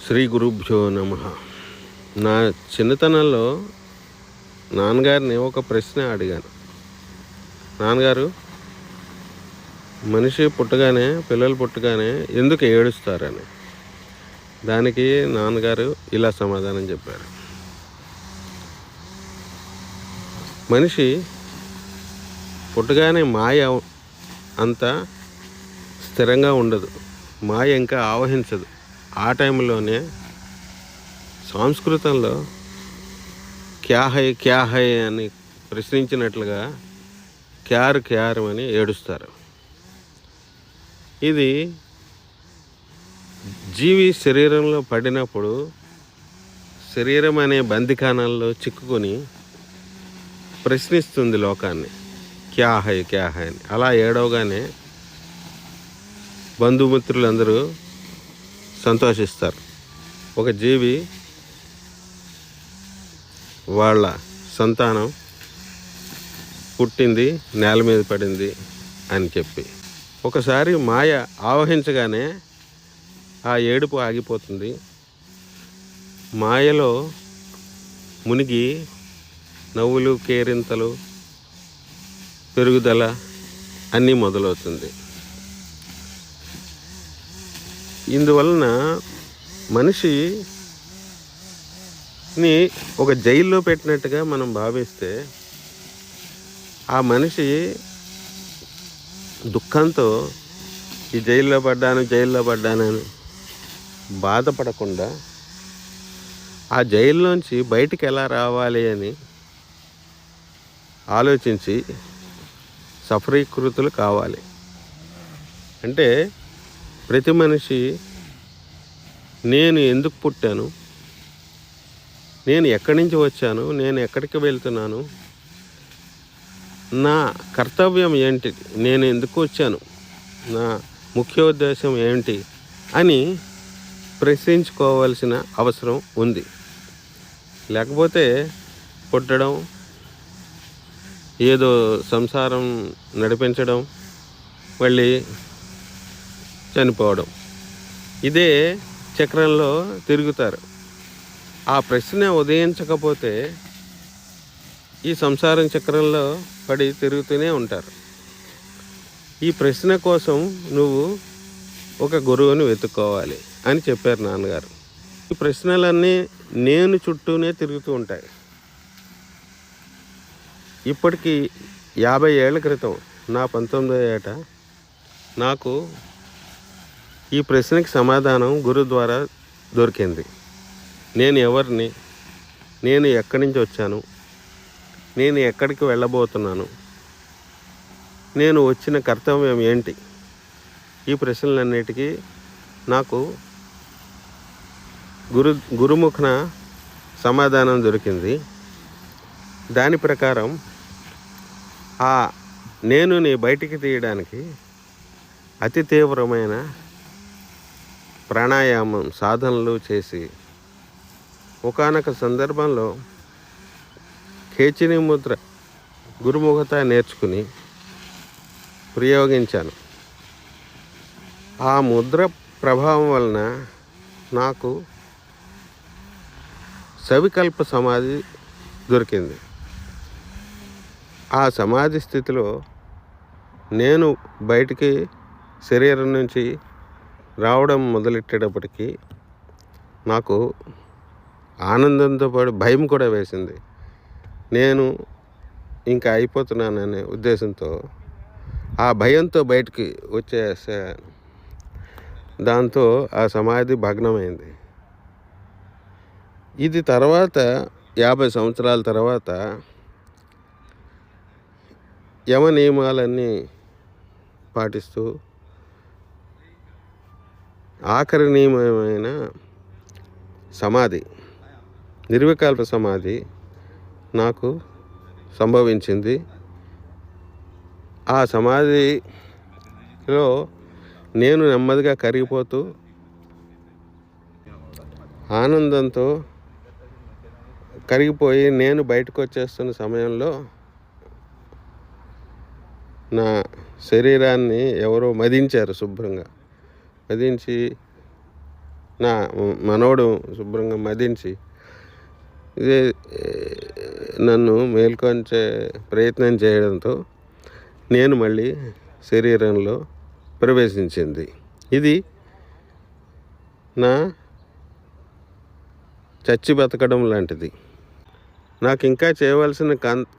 శ్రీ గురుభ్యో నమ. నా చిన్నతనంలో నాన్నగారిని ఒక ప్రశ్న అడిగాను. నాన్నగారు, మనిషి పుట్టగానే, పిల్లలు పుట్టగానే ఎందుకు ఏడుస్తారని. దానికి నాన్నగారు ఇలా సమాధానం చెప్పారు. మనిషి పుట్టగానే మాయ అంత స్థిరంగా ఉండదు, మాయ ఇంకా ఆవహించదు. ఆ టైంలోనే సంస్కృతంలో క్యా హై అని ప్రశ్నించినట్లుగా క్యారు క్యారు అని ఏడుస్తారు. ఇది జీవి శరీరంలో పడినప్పుడు శరీరం అనే బందికానంలో చిక్కుకొని ప్రశ్నిస్తుంది లోకాన్ని, క్యా హై అని. అలా ఏడవగానే బంధుమిత్రులందరూ సంతోషిస్తారు. ఒక జీవి వాళ్ళ సంతానం పుట్టింది, నేల మీద పడింది అని చెప్పి. ఒకసారి మాయ ఆవహించగానే ఆ ఏడుపు ఆగిపోతుంది. మాయలో మునిగి నవ్వులు, కేరింతలు, పెరుగుదల అన్నీ మొదలవుతుంది. ఇందువలన మనిషిని ఒక జైల్లో పెట్టినట్టుగా మనం భావిస్తే, ఆ మనిషి దుఃఖంతో ఈ జైల్లో పడ్డానని బాధపడకుండా ఆ జైల్లోంచి బయటికి ఎలా రావాలి అని ఆలోచించి సఫలీకృతులు కావాలి. అంటే ప్రతి మనిషి నేను ఎందుకు పుట్టాను, నేను ఎక్కడి నుంచి వచ్చాను, నేను ఎక్కడికి వెళ్తున్నాను, నా కర్తవ్యం ఏంటి, నేను ఎందుకు వచ్చాను, నా ముఖ్యోద్దేశం ఏంటి అని ప్రశ్నించుకోవాల్సిన అవసరం ఉంది. లేకపోతే పుట్టడం, ఏదో సంసారం నడిపించడం, మళ్ళీ చనిపోవడం, ఇదే చక్రంలో తిరుగుతారు. ఆ ప్రశ్న ఉదయించకపోతే ఈ సంసారం చక్రంలో పడి తిరుగుతూనే ఉంటారు. ఈ ప్రశ్న కోసం నువ్వు ఒక గురువుని వెతుక్కోవాలి అని చెప్పారు నాన్నగారు. ఈ ప్రశ్నలన్నీ నేను చుట్టూనే తిరుగుతూ ఉంటాయి. ఇప్పటికి 50 ఏళ్ల క్రితం, నా 19వ ఏట నాకు ఈ ప్రశ్నకి సమాధానం గురువు ద్వారా దొరికింది. నేను ఎవరిని, నేను ఎక్కడి నుంచి వచ్చాను, నేను ఎక్కడికి వెళ్ళబోతున్నాను, నేను వచ్చిన కర్తవ్యం ఏంటి, ఈ ప్రశ్నలన్నిటికీ నాకు గురుముఖన సమాధానం దొరికింది. దాని ప్రకారం నేనుని బయటికి తీయడానికి అతి తీవ్రమైన ప్రాణాయామం సాధనలు చేసి ఒకానొక సందర్భంలో ఖేచిని ముద్ర గురుముఖత నేర్చుకుని ప్రయోగించాను. ఆ ముద్ర ప్రభావం వలన నాకు సవికల్ప సమాధి దొరికింది. ఆ సమాధి స్థితిలో నేను బయటికి శరీరం నుంచి రావడం మొదలెట్టేటప్పటికీ నాకు ఆనందంతో పాటు భయం కూడా వేసింది. నేను ఇంకా అయిపోతున్నాననే ఉద్దేశంతో ఆ భయంతో బయటికి వచ్చేసాను. దాంతో ఆ సమాధి భగ్నమైంది. ఇది తర్వాత 50 సంవత్సరాల తర్వాత యమ నియమాలన్నీ పాటిస్తూ ఆఖరి నియమమైన సమాధి, నిర్వికల్ప సమాధి నాకు సంభవించింది. ఆ సమాధిలో నేను నెమ్మదిగా కరిగిపోతూ ఆనందంతో కరిగిపోయి నేను బయటకు వచ్చేస్తున్న సమయంలో నా శరీరాన్ని ఎవరో మదించారు. శుభ్రంగా మదించి నా మనవడు శుభ్రంగా మదించి ఇదే నన్ను మేల్కొంచే ప్రయత్నం చేయడంతో నేను మళ్ళీ శరీరంలో ప్రవేశించింది. ఇది నా చచ్చి బతకడం లాంటిది. నాకు ఇంకా చేయవలసిన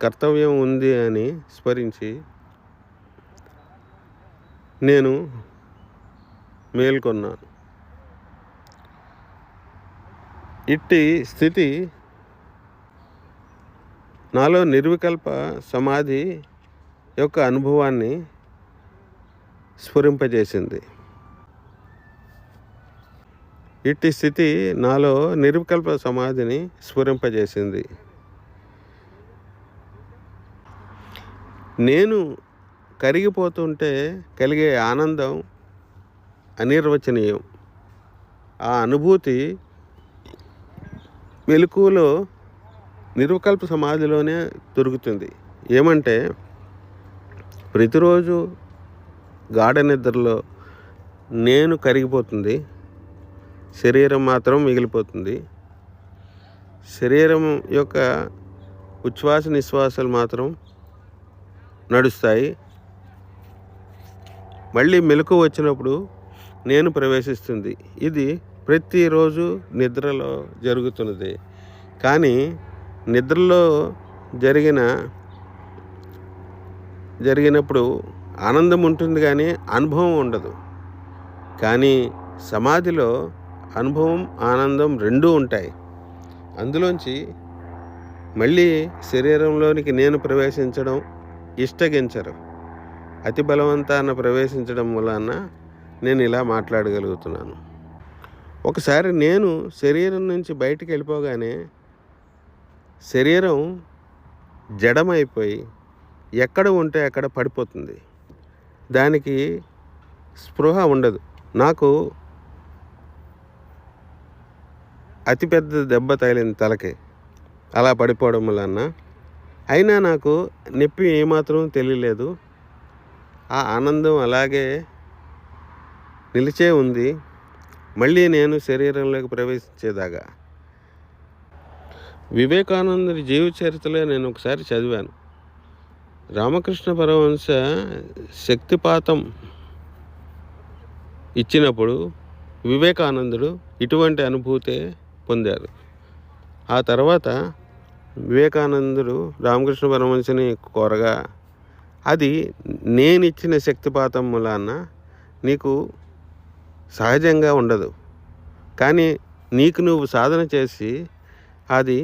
కర్తవ్యం ఉంది అని స్మరించి నేను మేల్కొన్నాను. ఇట్టి స్థితి నాలో నిర్వికల్ప సమాధి యొక్క అనుభవాన్ని స్ఫురింపజేసింది. ఇట్టి స్థితి నాలో నిర్వికల్ప సమాధిని స్ఫురింపజేసింది. నేను కరిగిపోతుంటే కలిగే ఆనందం అనిర్వచనీయం. ఆ అనుభూతి మెలకువలో నిర్వికల్ప సమాధిలోనే దొరుకుతుంది. ఏమంటే ప్రతిరోజు గాఢ నిద్రలో నేను కరిగిపోతుంది, శరీరం మాత్రం మిగిలిపోతుంది. శరీరం యొక్క ఉచ్ఛ్వాస నిశ్వాసాలు మాత్రం నడుస్తాయి. మళ్ళీ మెలకువ వచ్చినప్పుడు నేను ప్రవేశిస్తుంది. ఇది ప్రతిరోజు నిద్రలో జరుగుతున్నది. కానీ నిద్రలో జరిగినప్పుడు ఆనందం ఉంటుంది కానీ అనుభవం ఉండదు. కానీ సమాధిలో అనుభవం, ఆనందం రెండూ ఉంటాయి. అందులోంచి మళ్ళీ శరీరంలోనికి నేను ప్రవేశించడం ఇష్టగించరు. అతి బలవంతాన ప్రవేశించడం వలన నేను ఇలా మాట్లాడగలుగుతున్నాను. ఒకసారి నేను శరీరం నుంచి బయటికి వెళ్ళిపోగానే శరీరం జడమైపోయి ఎక్కడ ఉంటే అక్కడ పడిపోతుంది. దానికి స్పృహ ఉండదు. నాకు అతిపెద్ద దెబ్బ తగిలింది తలకి అలా పడిపోవడం వలన. అయినా నాకు నొప్పి ఏమాత్రం తెలియలేదు. ఆ ఆనందం అలాగే నిలిచే ఉంది మళ్ళీ నేను శరీరంలోకి ప్రవేశించేదాకా. వివేకానందుడి జీవిత చరిత్రలో నేను ఒకసారి చదివాను. రామకృష్ణ పరమహంస శక్తిపాతం ఇచ్చినప్పుడు వివేకానందుడు ఇటువంటి అనుభూతే పొందారు. ఆ తర్వాత వివేకానందుడు రామకృష్ణ పరమహంసని కోరగా, అది నేనిచ్చిన శక్తిపాతం వలన నీకు సహజంగా ఉండదు, కానీ నీకు నువ్వు సాధన చేసి అది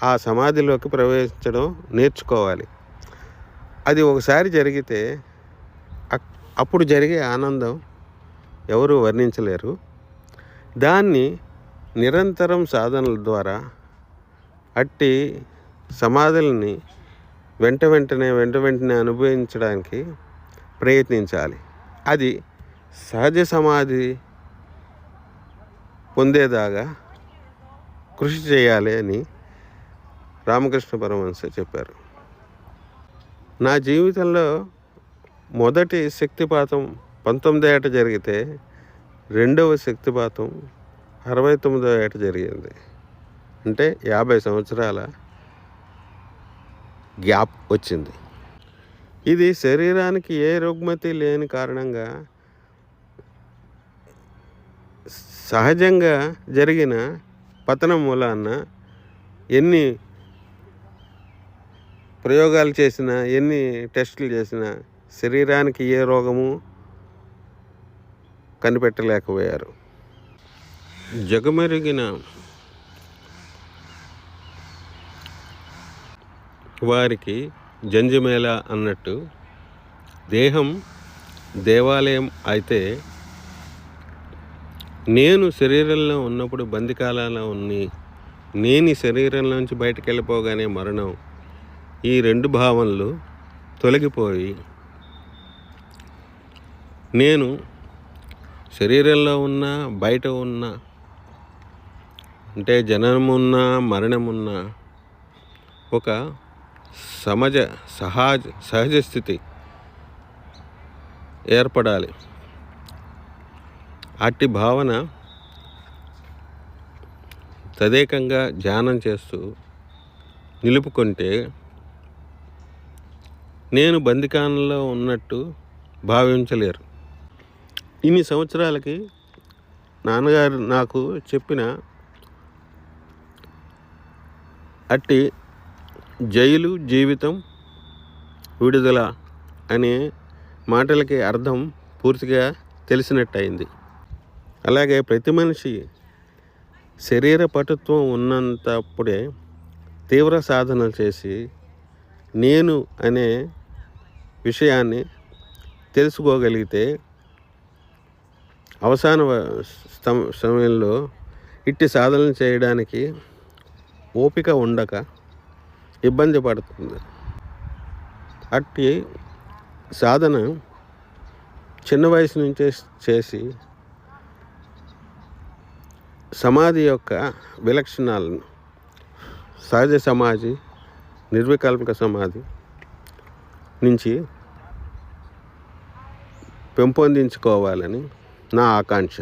ఆ సమాధిలోకి ప్రవేశించడం నేర్చుకోవాలి. అది ఒకసారి జరిగితే అప్పుడు జరిగే ఆనందం ఎవరు వర్ణించలేరు. దాన్ని నిరంతరం సాధనల ద్వారా అట్టి సమాధుల్ని వెంట వెంటనే అనుభవించడానికి ప్రయత్నించాలి. అది సహజ సమాధి పొందేదాకా కృషి చేయాలి అని రామకృష్ణ పరమహంస చెప్పారు. నా జీవితంలో మొదటి శక్తిపాతం 19వ ఏట జరిగితే రెండవ శక్తిపాతం 69వ ఏట జరిగింది. అంటే 50 సంవత్సరాల గ్యాప్ వచ్చింది. ఇది శరీరానికి ఏ రుగ్మతి లేని కారణంగా సహజంగా జరిగిన పతనం మూలాన ఎన్ని ప్రయోగాలు చేసినా, ఎన్ని టెస్టులు చేసినా శరీరానికి ఏ రోగము కనిపెట్టలేకపోయారు. జగమెరిగిన వారికి జంజమేళ అన్నట్టు దేహం దేవాలయం అయితే నేను శరీరంలో ఉన్నప్పుడు బందికాలలో నేను శరీరంలోంచి బయటకు వెళ్ళిపోగానే మరణం, ఈ రెండు భావనలు తొలగిపోయి నేను శరీరంలో ఉన్న బయట ఉన్న, అంటే జననమున్నా మరణమున్నా ఒక సహజ స్థితి ఏర్పడాలి. అట్టి భావన తదేకంగా ధ్యానం చేస్తూ నిలుపుకుంటే నేను బందికానంలో ఉన్నట్టు భావించలేరు. ఇన్ని సంవత్సరాలకి నాన్నగారు నాకు చెప్పిన అట్టి జైలు జీవితం విడుదల అనే మాటలకి అర్థం పూర్తిగా తెలిసినట్టయింది. అలాగే ప్రతి మనిషి శరీర పటుత్వం ఉన్నంతప్పుడే తీవ్ర సాధనలు చేసి నేను అనే విషయాన్ని తెలుసుకోగలిగితే అవసాన సమయంలో ఇట్టి సాధనలు చేయడానికి ఓపిక ఉండక ఇబ్బంది పడుతుంది. అట్టి సాధన చిన్న వయసు నుంచే చేసి సమాధి యొక్క విలక్షణాలను సహజ సమాధి, నిర్వికల్పక సమాధి నుంచి పెంపొందించుకోవాలని నా ఆకాంక్ష.